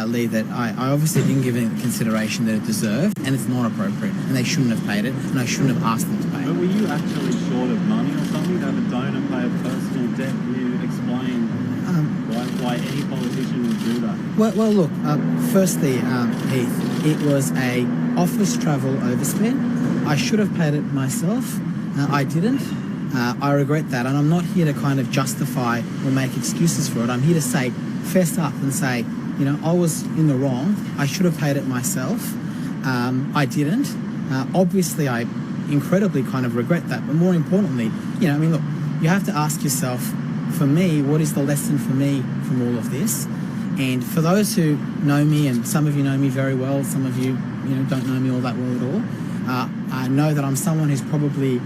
Lee, that I obviously didn't give it the consideration that it deserved, and it's not appropriate, and they shouldn't have paid it, and I shouldn't have asked them to pay it. But were you actually short of money or something to have a donor pay a personal debt? Can you explain why any politician would do that? Well, look, firstly, Heath, it was a office travel overspend. I should have paid it myself. I didn't. I regret that, and I'm not here to kind of justify or make excuses for it. I'm here to say, fess up and say, you know, I was in the wrong. I should have paid it myself. I didn't. Obviously, I incredibly kind of regret that. But more importantly, you know, I mean, look, you have to ask yourself, for me, what is the lesson for me from all of this? And for those who know me, and some of you know me very well, some of you, you know, don't know me all that well at all, I know that I'm someone who's probably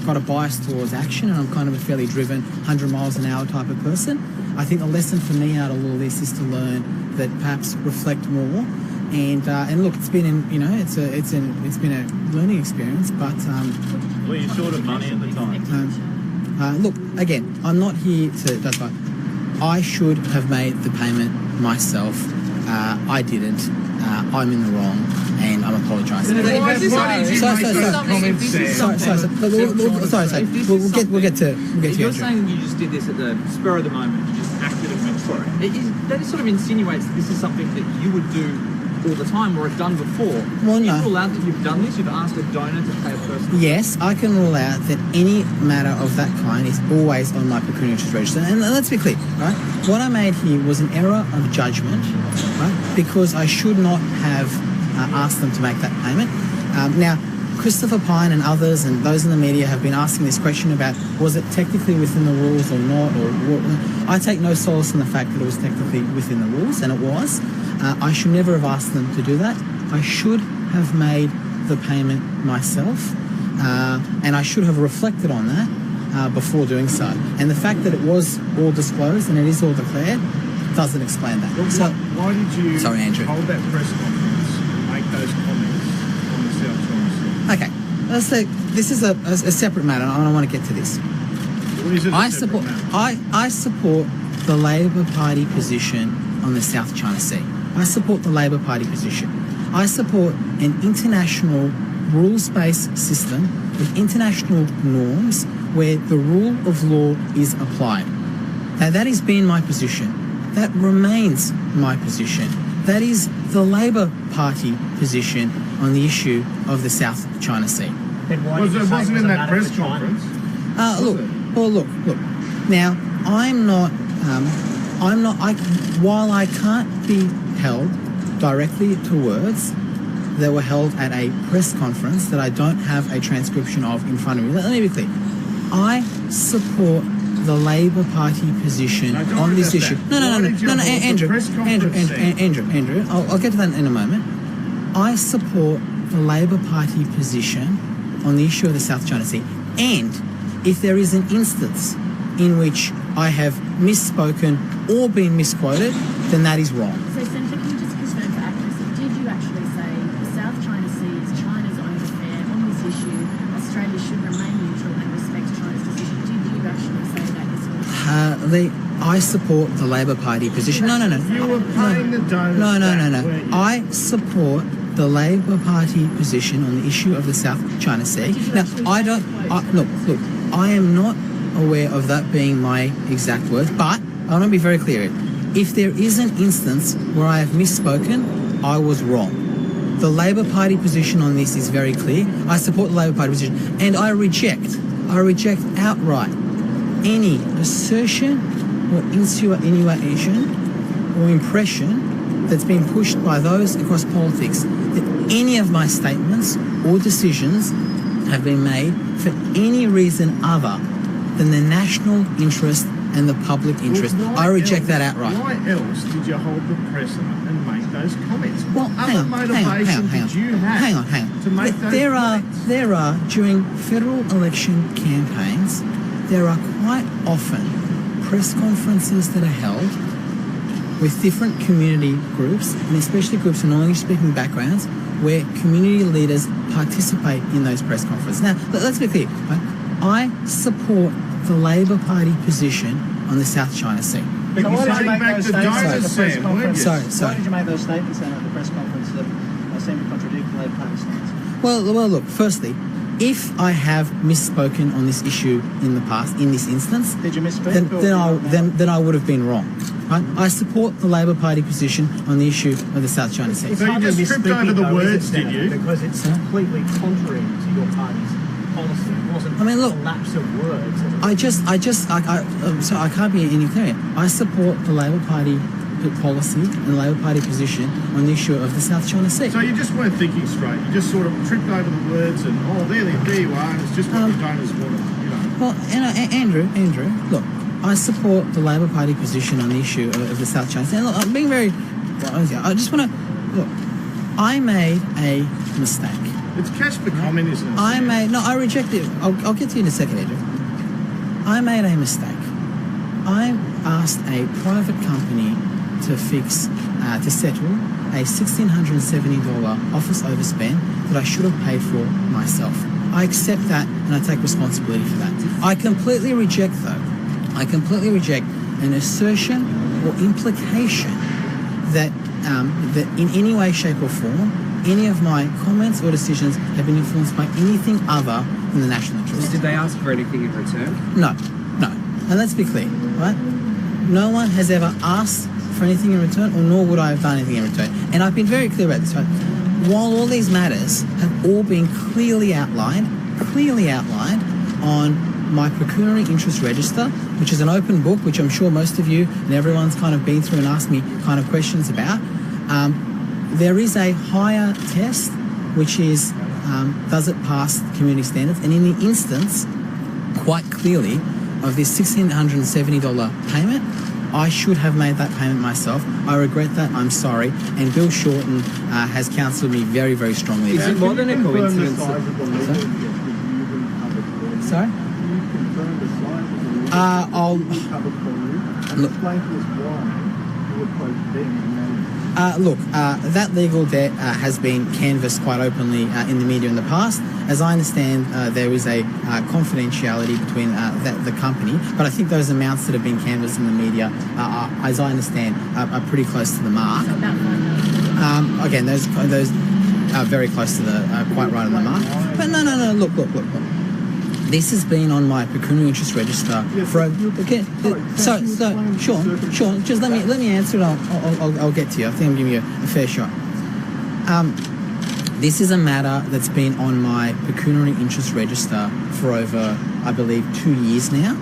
got a bias towards action, and I'm kind of a fairly driven 100 miles an hour type of person. I think the lesson for me out of all this is to learn that perhaps reflect more, and look, it's been it's been a learning experience. But were you short of money at the time? Look, again, I'm not here to justify. I should have made the payment myself. I didn't. I'm in the wrong, and I'm apologising. Sorry. We'll get to. You're saying you just did this at the spur of the moment. You just acted and went for it. That sort of insinuates that this is something that you would do all the time or have done before. Well, no. You rule out that you've done this. You've asked a donor to pay a person. Yes, I can rule out that any matter of that kind is always on my pecuniary interest register. And let's be clear, right? What I made here was an error of judgment, right? Because I should not have asked them to make that payment. Now, Christopher Pyne and others and those in the media have been asking this question about, was it technically within the rules or not? I take no solace in the fact that it was technically within the rules, and it was. I should never have asked them to do that. I should have made the payment myself, and I should have reflected on that before doing so. And the fact that it was all disclosed and it is all declared doesn't explain that. Well, so, why did you hold that press conference and make those comments on the South China Sea? Okay, let's say this is a separate matter. I don't want to get to this. I support the Labor Party position on the South China Sea. I support the Labor Party position. I support an international rules-based system with international norms where the rule of law is applied. Now, that has been my position. That remains my position. That is the Labor Party position on the issue of the South China Sea. Wasn't in that press conference? Look. Now, while I can't be held directly to words that were held at a press conference that I don't have a transcription of in front of me. Let me be clear. I support the Labor Party position on this issue. No, Andrew. I'll get to that in a moment. I support the Labor Party position on the issue of the South China Sea. And if there is an instance in which I have misspoken or been misquoted, then that is wrong. So, Senator, can you just confirm for accuracy, did you actually say the South China Sea is China's own affair on this issue, Australia should remain neutral and respect China's decision? Did you actually say that? I support the Labor Party position. No. You were paying the donors. No. I support the Labor Party position on the issue of the South China Sea. Now, look, I am not aware of that being my exact words, but I want to be very clear. If there is an instance where I have misspoken, I was wrong. The Labor Party position on this is very clear. I support the Labor Party position, and I reject outright any assertion or insinuation or impression that's been pushed by those across politics that any of my statements or decisions have been made for any reason other than the national interest and the public interest. I reject that outright. Why else did you hold the press up and make those comments? Well, hang on. To make those comments? There are, during federal election campaigns, there are quite often press conferences that are held with different community groups, and especially groups from non-English-speaking backgrounds, where community leaders participate in those press conferences. Now, let's be clear. Right? I support the Labor Party position on the South China Sea. But So you're why did you saying make back those the statements at donors, the press Sam, conference? weren't you? Sorry. Why did you make those statements then at the press conference that seem to contradict the Labor Party stance? Well, look, firstly, if I have misspoken on this issue in the past, in this instance, Did you misspeak? then, or then, did I, you not? then I would have been wrong. Right? I support the Labor Party position on the issue of the South China Sea. So you just tripped over the words, did you? Because it's completely contrary to your party's policy. It wasn't I mean, look, a lapse of words. So I can't be any clearer. I support the Labor Party policy and the Labor Party position on the issue of the South China Sea. So you just weren't thinking straight. You just sort of tripped over the words and, there you are. And it's just what the donors wanted, you know. Well, Andrew, look, I support the Labor Party position on the issue of the South China Sea. And look, I'm being very... I just want to... Look, I made a mistake. It's cash for comment, isn't it? I reject it. I'll get to you in a second, Andrew. I made a mistake. I asked a private company to settle a $1,670 office overspend that I should have paid for myself. I accept that and I take responsibility for that. I completely reject an assertion or implication that that in any way, shape or form, any of my comments or decisions have been influenced by anything other than the national interest. Did they ask for anything in return? No. And let's be clear, right? No one has ever asked for anything in return, or nor would I have done anything in return. And I've been very clear about this, right? While all these matters have all been clearly outlined on my pecuniary interest register, which is an open book, which I'm sure most of you and everyone's kind of been through and asked me kind of questions about. There is a higher test, which is does it pass community standards? And in the instance, quite clearly, of this $1,670 payment, I should have made that payment myself. I regret that. I'm sorry. And Bill Shorten has counselled me very, very strongly Is about it more than a coincidence? Sorry? I'll look. That legal debt has been canvassed quite openly in the media in the past. As I understand, there is a confidentiality between the company, but I think those amounts that have been canvassed in the media, as I understand, are pretty close to the mark. So about 5 million. Again, those are very close to the quite right on the mark. But no. Look. This has been on my pecuniary interest register for. Okay, so Sean, just let me answer it. I'll get to you. I think I'm giving you a fair shot. This is a matter that's been on my pecuniary interest register for over, I believe, 2 years now.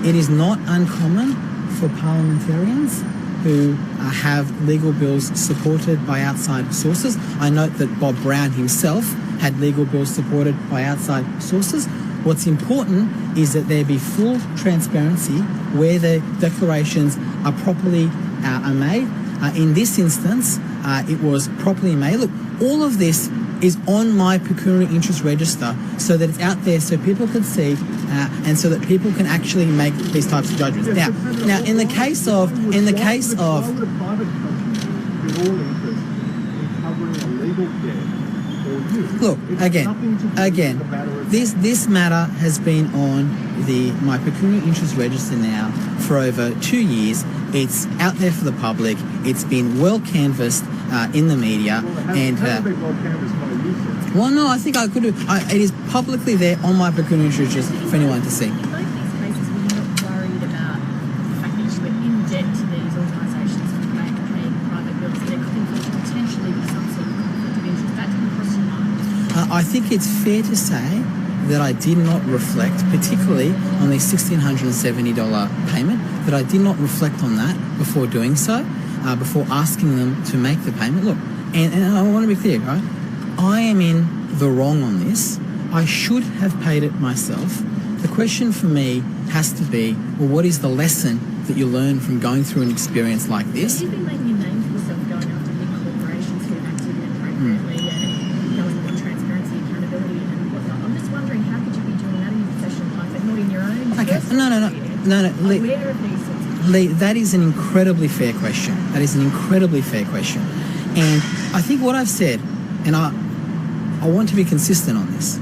It is not uncommon for parliamentarians who have legal bills supported by outside sources. I note that Bob Brown himself had legal bills supported by outside sources. What's important is that there be full transparency where the declarations are properly are made. In this instance, it was properly made. Look, all of this is on my pecuniary interest register so that it's out there so people can see and so that people can actually make these types of judgments. Now, in the case of Why would a private company be all interest in covering a legal debt for you? Look, It's nothing to do with the again, matter of this matter has been on my pecuniary interest register now for over 2 years. It's out there for the public. It's been well canvassed in the media, and hasn't been well canvassed by you, sir. well, no, I think I could have. It is publicly there on my pecuniary interest register for anyone to see. In both these cases, were you not worried about the fact that you were in debt to these organisations to pay private bills? There could potentially be some sort of conflict of interest. That didn't cross your mind? I think it's fair to say that I did not reflect, particularly on the $1,670 payment, that I did not reflect on that before doing so, before asking them to make the payment. Look, and I want to be clear, right? I am in the wrong on this. I should have paid it myself. The question for me has to be, well, what is the lesson that you learn from going through an experience like this? You've been making a name for yourself going after big corporations who have acted inappropriately and going on transparency, accountability and whatnot. I'm just wondering, how could you be doing that in your professional life but not in your own? Okay, personal no, career? Lee, Aware of these sorts of Lee, that is an incredibly fair question. And I think what I've said, and I want to be consistent on this,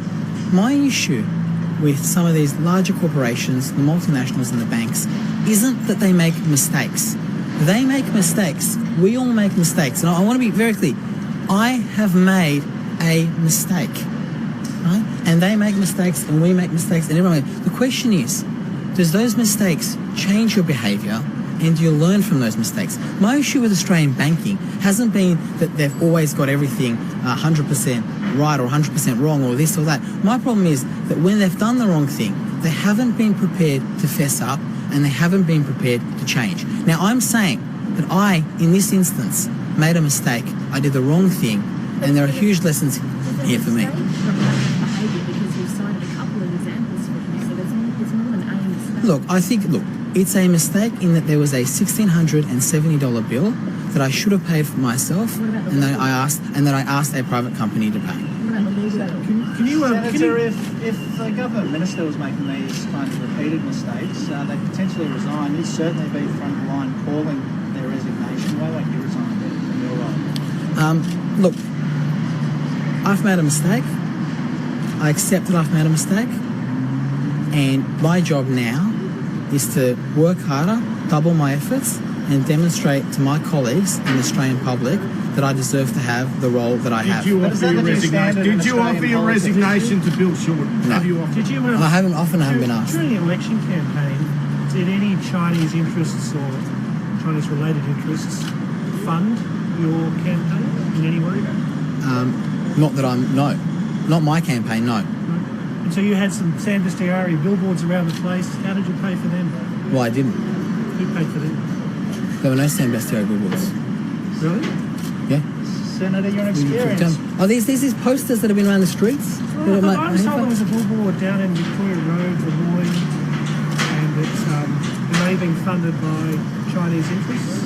my issue with some of these larger corporations, the multinationals and the banks, isn't that they make mistakes. They make mistakes. We all make mistakes. And I want to be very clear. I have made a mistake, right? And they make mistakes and we make mistakes and everyone. The question is, does those mistakes change your behaviour and do you learn from those mistakes? My issue with Australian banking hasn't been that they've always got everything 100% right or 100% wrong or this or that. My problem is that when they've done the wrong thing, they haven't been prepared to fess up and they haven't been prepared to change. Now, I'm saying that I, in this instance, made a mistake. I did the wrong thing, and there are huge lessons here for me. Behaviour, because you've cited a couple of examples for me, so it's more than a mistake. Look, it's a mistake in that there was a $1,670 bill that I should have paid for myself, and that I asked a private company to pay. Can you Senator, if a government minister was making these kinds of repeated mistakes, they potentially resign. You'd certainly be front of the line calling their resignation. Why won't you resign in your role? Look, I've made a mistake. I accept that I've made a mistake, and my job now is to work harder, double my efforts, and demonstrate to my colleagues and the Australian public that I deserve to have the role that I have. Did you offer your resignation to Bill Shorten? No. Have you offered? Did you? I haven't been asked. During the election campaign, did any Chinese interests or Chinese-related interests fund your campaign in any way? Not my campaign, no. And so you had some Sam Dastyari billboards around the place. How did you pay for them? Well, I didn't. Who paid for them? There were no Sam Dastyari billboards. Really? Yeah. Senator, your experience. These posters that have been around the streets? Well, I was told there was a billboard down in Victoria Road, Lemoyne, and it may have been funded by Chinese interests.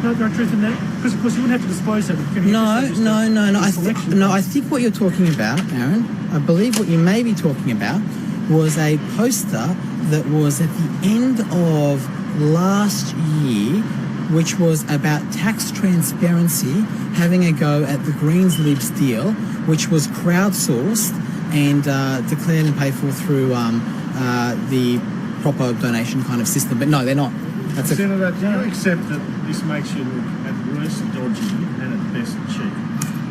No truth in that? Because, of course, you wouldn't have to disclose that. No. I think what you're talking about, Aaron, I believe what you may be talking about was a poster that was at the end of last year, which was about tax transparency, having a go at the Greens Libs deal, which was crowdsourced and declared and paid for through the proper donation kind of system. But no, they're not. Senator, do you accept that this makes you look at worst dodgy and at best cheap?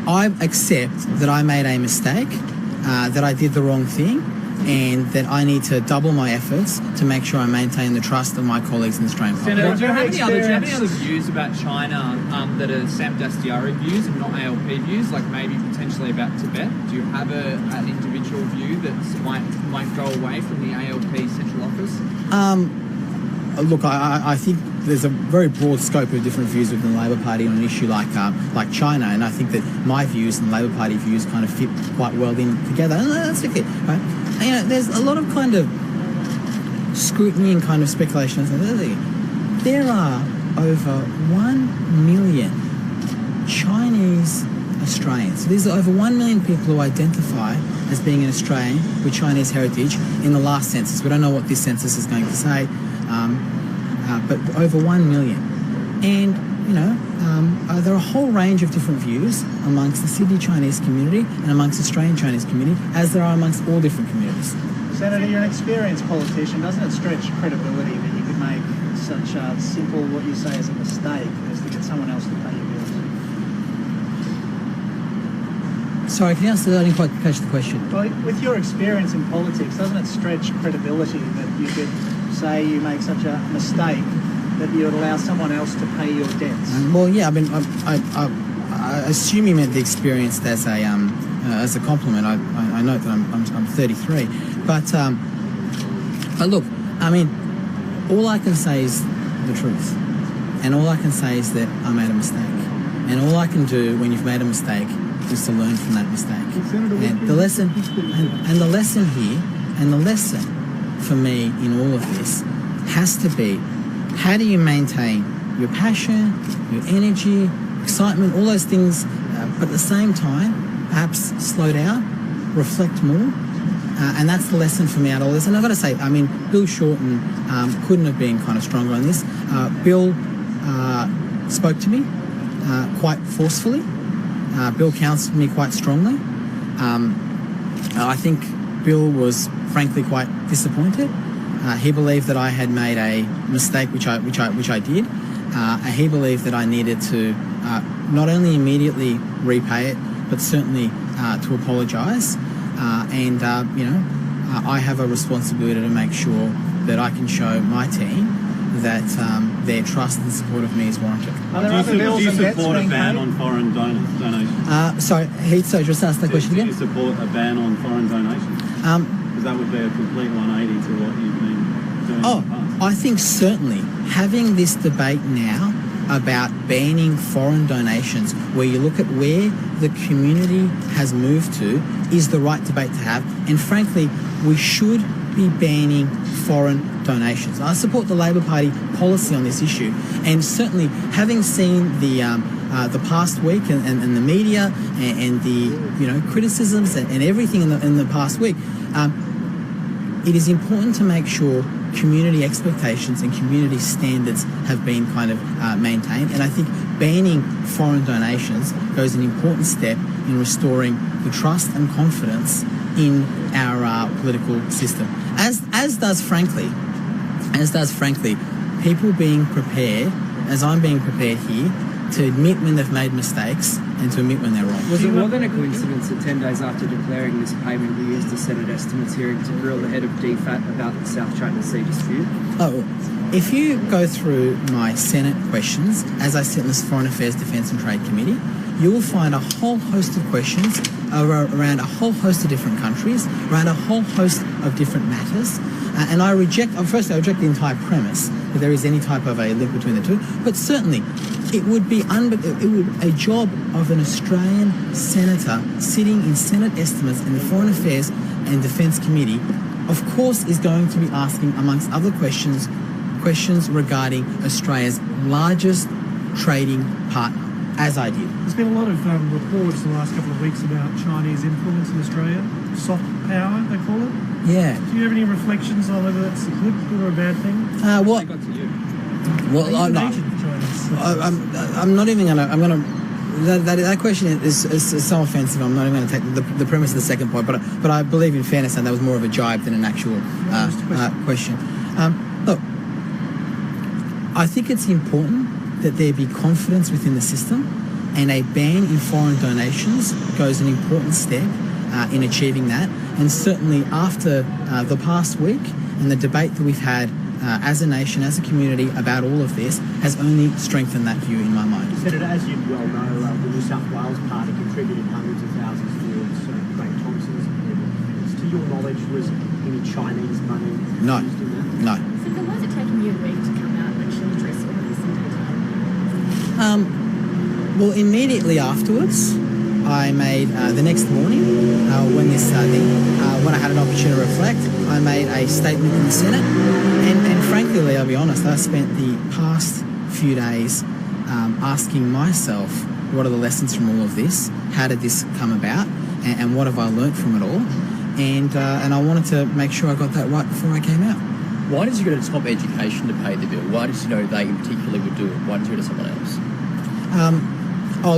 I accept that I made a mistake, that I did the wrong thing, and that I need to double my efforts to make sure I maintain the trust of my colleagues in the Australian public. Senator, do you have any other views about China that are Sam Dastyari views and not ALP views, like maybe potentially about Tibet? Do you have an individual view that might go away from the ALP central office? Look, I think there's a very broad scope of different views within the Labor Party on an issue like China, and I think that my views and the Labor Party views kind of fit quite well in together, and that's okay, right? And, there's a lot of kind of scrutiny and kind of speculation. There are over 1 million Chinese Australians. So there's over 1 million people who identify as being an Australian with Chinese heritage in the last census. We don't know what this census is going to say. But over 1 million. And, there are a whole range of different views amongst the Sydney Chinese community and amongst the Australian Chinese community, as there are amongst all different communities. Senator, you're an experienced politician. Doesn't it stretch credibility that you could make such a simple, what you say is a mistake, as to get someone else to pay your bills? Sorry, can you answer that? I didn't quite catch the question. Well, with your experience in politics, doesn't it stretch credibility that you could say you make such a mistake that you would allow someone else to pay your debts? Well, yeah, I assume you meant the experience as a compliment. I note that I'm 33, but look, all I can say is the truth, and all I can say is that I made a mistake, and all I can do when you've made a mistake is to learn from that mistake. And the lesson here, and the lesson for me in all of this has to be, how do you maintain your passion, your energy, excitement, all those things, but at the same time, perhaps slow down, reflect more, and that's the lesson for me out of all this. And I've got to say, Bill Shorten couldn't have been kind of stronger on this. Bill spoke to me quite forcefully. Bill counselled me quite strongly. I think Bill was frankly quite disappointed. He believed that I had made a mistake, which I did. He believed that I needed to not only immediately repay it, but certainly to apologise. I have a responsibility to make sure that I can show my team that their trust and support of me is warranted. Are there other bills Do you and debts support a being ban paid? on foreign donations? Sorry, Heath, so just ask that question Do you again. support a ban on foreign donations? Because that would be a complete 180 to what you've been doing in the past. I think certainly having this debate now about banning foreign donations, where you look at where the community has moved to, is the right debate to have. And frankly, we should be banning foreign donations. I support the Labor Party policy on this issue, and certainly having seen the past week and the media and the criticisms and everything in the past week, it is important to make sure community expectations and community standards have been kind of maintained. And I think banning foreign donations goes an important step in restoring the trust and confidence in our political system. As does frankly, people being prepared, as I'm being prepared here, to admit when they've made mistakes and to admit when they're wrong. Was it more than a coincidence that 10 days after declaring this payment, you used the Senate estimates hearing to grill the head of DFAT about the South China Sea dispute? If you go through my Senate questions, as I sit in this Foreign Affairs, Defence and Trade Committee, you will find a whole host of questions around a whole host of different countries, around a whole host of different matters. And I reject the entire premise that there is any type of a link between the two. But certainly, it would be a job of an Australian senator sitting in Senate estimates in the Foreign Affairs and Defence Committee, of course, is going to be asking, amongst other questions regarding Australia's largest trading partner, as I did. There's been a lot of reports the last couple of weeks about Chinese influence in Australia, soft power, they call it. Yeah. Do you have any reflections on whether that's a good or a bad thing? What? Got to you. Well, Are you no. an agent of Chinese? I'm not even gonna. I'm gonna. That question is so offensive. I'm not even going to take the premise of the second point. But I believe, in fairness, that was more of a jibe than an actual question. Look, I think it's important that there be confidence within the system, and a ban in foreign donations goes an important step in achieving that. And certainly after the past week and the debate that we've had as a nation, as a community about all of this, has only strengthened that view in my mind. Senator, as you well know, the New South Wales Party contributed hundreds of thousands towards Craig Thompson's events. To your knowledge, was any Chinese money used in that? No. So then why is it taking you a week to come out and actually address all of this in detail? Well, immediately afterwards, I made the next morning, when I had an opportunity to reflect, I made a statement in the Senate. And frankly, Lee, I'll be honest, I spent the past few days asking myself, what are the lessons from all of this? How did this come about? And what have I learnt from it all? And I wanted to make sure I got that right before I came out. Why did you go to Top Education to pay the bill? Why did you know they in particular would do it? Why didn't you go to someone else?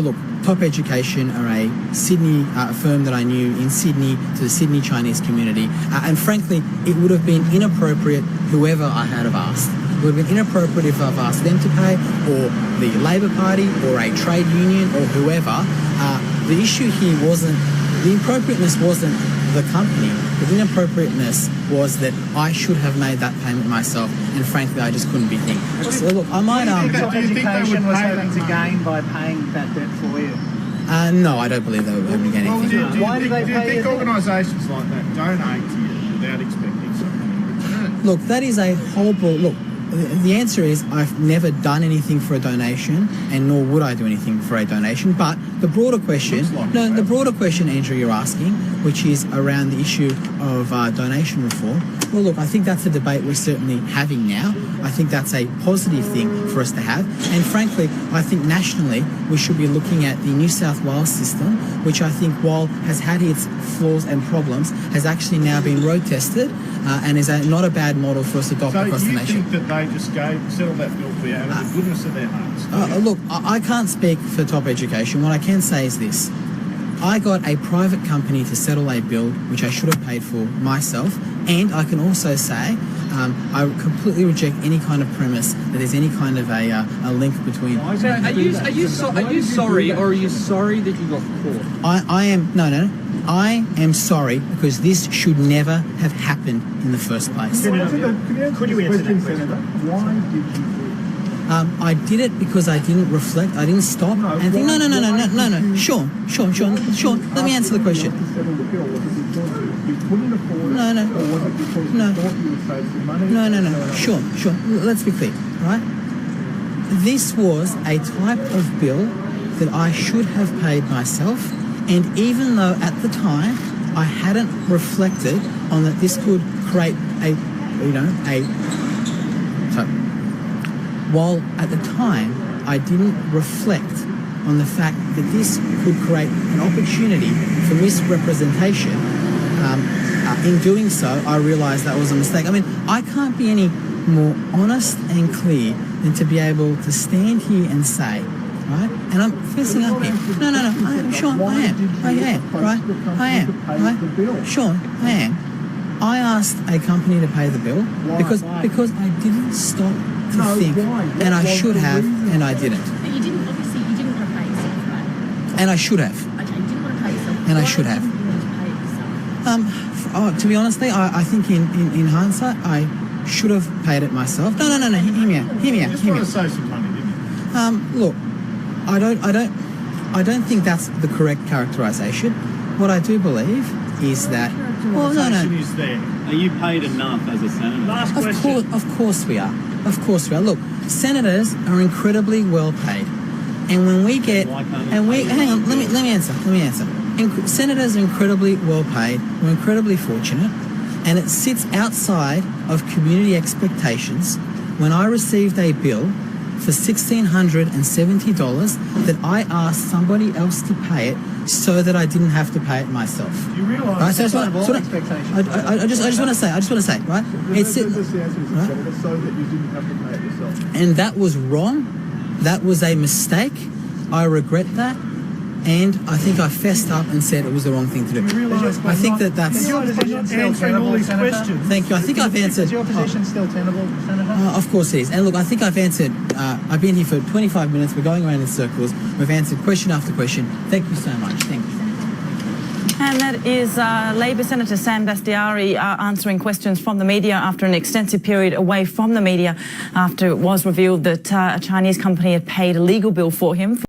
Look, Top Education are a Sydney firm that I knew in Sydney, to the Sydney Chinese community. And frankly, it would have been inappropriate whoever I had have asked. It would have been inappropriate if I've asked them to pay, or the Labor Party, or a trade union, or whoever. The issue here wasn't, the appropriateness wasn't the company. The inappropriateness was that I should have made that payment myself, and frankly, I just couldn't be thinking. So look, I might... Top Education was hoping to gain by paying that debt for you? No, I don't believe they were hoping to get anything. Why do they Do you pay think you? organisations like that donate to you without expecting something in return? Look, that is a horrible... Look, the answer is I've never done anything for a donation, and nor would I do anything for a donation. But the broader question... the broader question, Andrew, you're asking, which is around the issue of donation reform. Well, look, I think that's a debate we're certainly having now. I think that's a positive thing for us to have. And frankly, I think nationally we should be looking at the New South Wales system, which I think, while has had its flaws and problems, has actually now been road tested and is not a bad model for us to adopt across the nation. So you think that they just settled that bill for you out of the goodness of their hearts? Look, I can't speak for Top Education. What I can say is this. I got a private company to settle a bill which I should have paid for myself, and I can also say I completely reject any kind of premise that there's any kind of a link between. So are you sorry, or are you sorry that you got caught? I am sorry because this should never have happened in the first place. Could you answer that question? Why did you do it? I did it because I didn't reflect. I didn't stop and think. No. Sure. Let me answer the question. No. Sure. Let's be clear, right? This was a type of bill that I should have paid myself, and even though at the time I hadn't reflected on that this could create while at the time I didn't reflect on the fact that this could create an opportunity for misrepresentation, in doing so, I realised that was a mistake. I mean, I can't be any more honest and clear than to be able to stand here and say, right? And I'm fessing up here. No. I am. Sure, I am. I asked a company to pay the bill because I didn't stop to think, and I should have, and I didn't. But you didn't want to pay yourself, right? And I should have. Okay, you didn't want to pay yourself. And I should have. Why didn't you want to pay it yourself? To be honest, I think in hindsight, I should have paid it myself. No. Hear me out. You just want to save some money, didn't you? Look, I don't think that's the correct characterisation. What I do believe is that. Well, no. Is there. Are you paid enough as a senator? Last question. Of course we are. Look, senators are incredibly well paid, and when we get hang on, let me answer. Senators are incredibly well paid. We're incredibly fortunate, and it sits outside of community expectations when I received a bill for $1,670 that I asked somebody else to pay it so that I didn't have to pay it myself. You realise right? So I just want to say, right? It's so that you didn't have to pay it yourself. And that was wrong. That was a mistake. I regret that. And I think I fessed up and said it was the wrong thing to do. I think that's... Is your position still answering all these questions? Thank you. I think I've answered... Is your position still tenable, Senator? Of course it is. And look, I think I've answered... I've been here for 25 minutes. We're going around in circles. We've answered question after question. Thank you so much. Thank you. And that is Labor Senator Sam Dastyari answering questions from the media after an extensive period away from the media after it was revealed that a Chinese company had paid a legal bill for him.